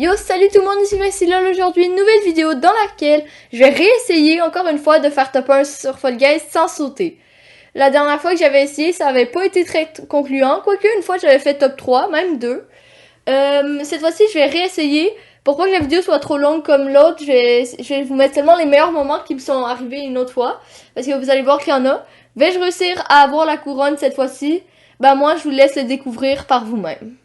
Yo, salut tout le monde, ici Maxilla. Aujourd'hui une nouvelle vidéo dans laquelle je vais réessayer encore une fois de faire top 1 sur Fall Guys sans sauter. La dernière fois que j'avais essayé, ça avait pas été très concluant, quoique une fois j'avais fait top 3, même 2. Cette fois-ci, je vais réessayer. Pour pas que la vidéo soit trop longue comme l'autre, je vais vous mettre seulement les meilleurs moments qui me sont arrivés une autre fois, parce que vous allez voir qu'il y en a. Vais-je réussir à avoir la couronne cette fois-ci? Bah moi, je vous laisse le découvrir par vous-même.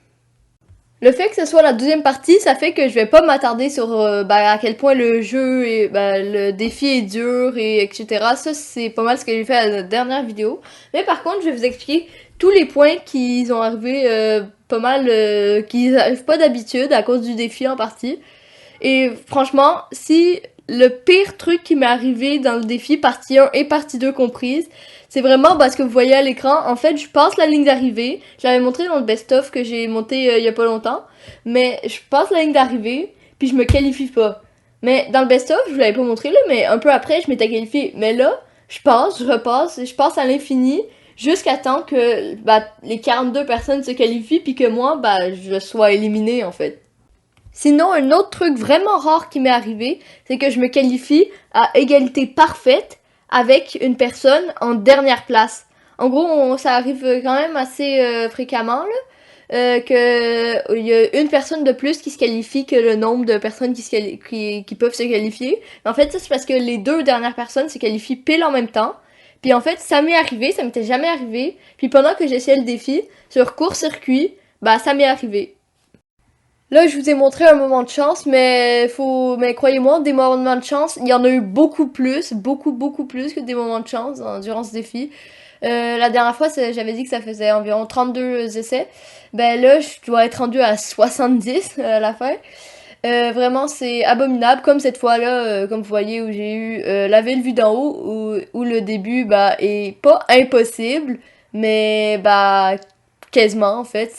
Le fait que ce soit la deuxième partie, ça fait que je vais pas m'attarder sur à quel point le jeu et le défi est dur et etc. Ça c'est pas mal ce que j'ai fait à la dernière vidéo. Mais par contre, je vais vous expliquer tous les points qui ont arrivé pas mal, qui arrivent pas d'habitude à cause du défi en partie. Et franchement, si le pire truc qui m'est arrivé dans le défi, partie 1 et partie 2 comprises, c'est vraiment parce que vous voyez à l'écran, en fait, je passe la ligne d'arrivée. Je l'avais montré dans le best-of que j'ai monté il y a pas longtemps. Mais je passe la ligne d'arrivée, puis je me qualifie pas. Mais dans le best-of, je vous l'avais pas montré là, mais un peu après, je m'étais qualifié. Mais là, je passe, je repasse, je passe à l'infini, jusqu'à temps que les 42 personnes se qualifient, puis que moi, je sois éliminé en fait. Sinon, un autre truc vraiment rare qui m'est arrivé, c'est que je me qualifie à égalité parfaite avec une personne en dernière place. En gros, ça arrive quand même assez fréquemment là, que il y a une personne de plus qui se qualifie que le nombre de personnes qui peuvent se qualifier. En fait, ça c'est parce que les deux dernières personnes se qualifient pile en même temps. Puis en fait, ça m'est arrivé, ça m'était jamais arrivé. Puis pendant que j'essayais le défi sur court-circuit, ça m'est arrivé. Là, je vous ai montré un moment de chance, mais croyez-moi, des moments de chance, il y en a eu beaucoup plus, beaucoup plus que des moments de chance durant ce défi. La dernière fois, j'avais dit que ça faisait environ 32 essais. Ben là, je dois être rendu à 70 à la fin. Vraiment, c'est abominable, comme cette fois-là, comme vous voyez, où j'ai eu la ville vue d'en haut, où le début est pas impossible, mais quasiment en fait,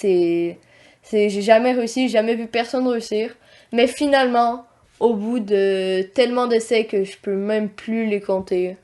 j'ai jamais réussi, j'ai jamais vu personne réussir. Mais finalement, au bout de tellement d'essais que je peux même plus les compter.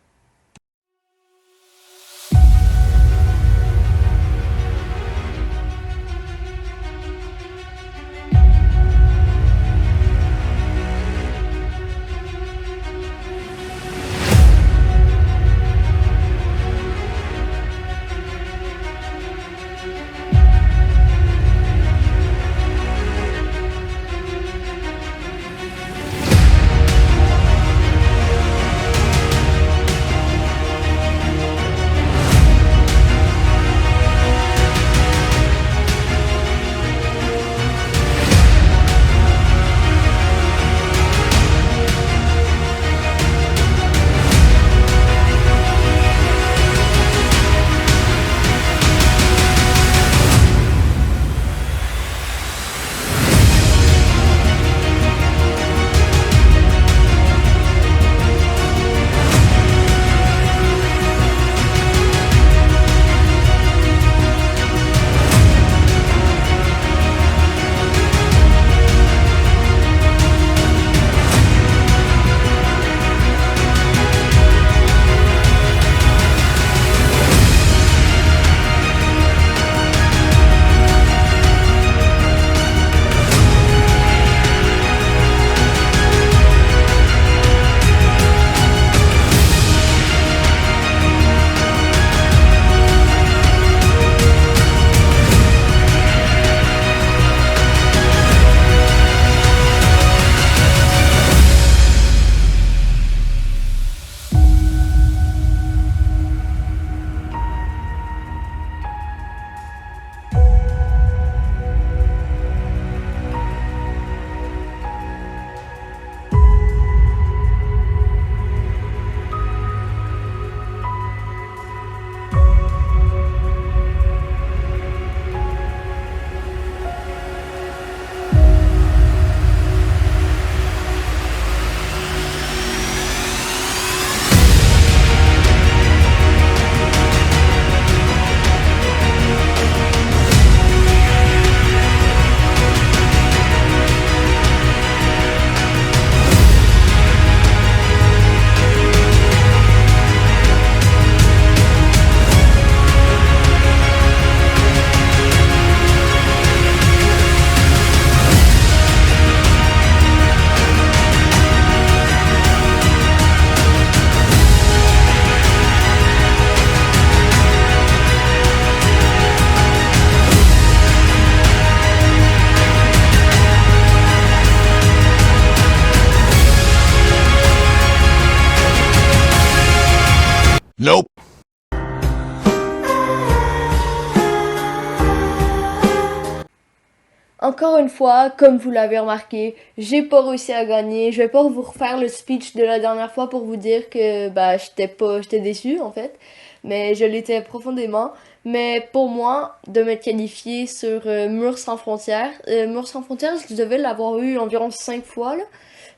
Encore une fois, comme vous l'avez remarqué, j'ai pas réussi à gagner. Je vais pas vous refaire le speech de la dernière fois pour vous dire que bah j'étais déçue en fait, mais je l'étais profondément. Mais pour moi, de me qualifier sur Murs sans frontières, je devais l'avoir eu environ 5 fois là.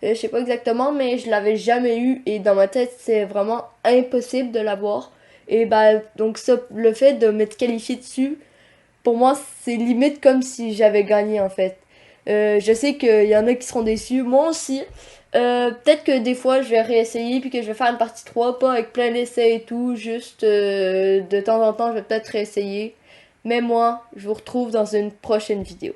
Je sais pas exactement, mais je l'avais jamais eu et dans ma tête c'est vraiment impossible de l'avoir. Et bah donc ça, le fait de me qualifier dessus pour moi, c'est limite comme si j'avais gagné en fait. Je sais qu'il y en a qui seront déçus, moi aussi. Peut-être que des fois je vais réessayer puis que je vais faire une partie 3 pas avec plein d'essais et tout, juste de temps en temps je vais peut-être réessayer. Mais moi, je vous retrouve dans une prochaine vidéo.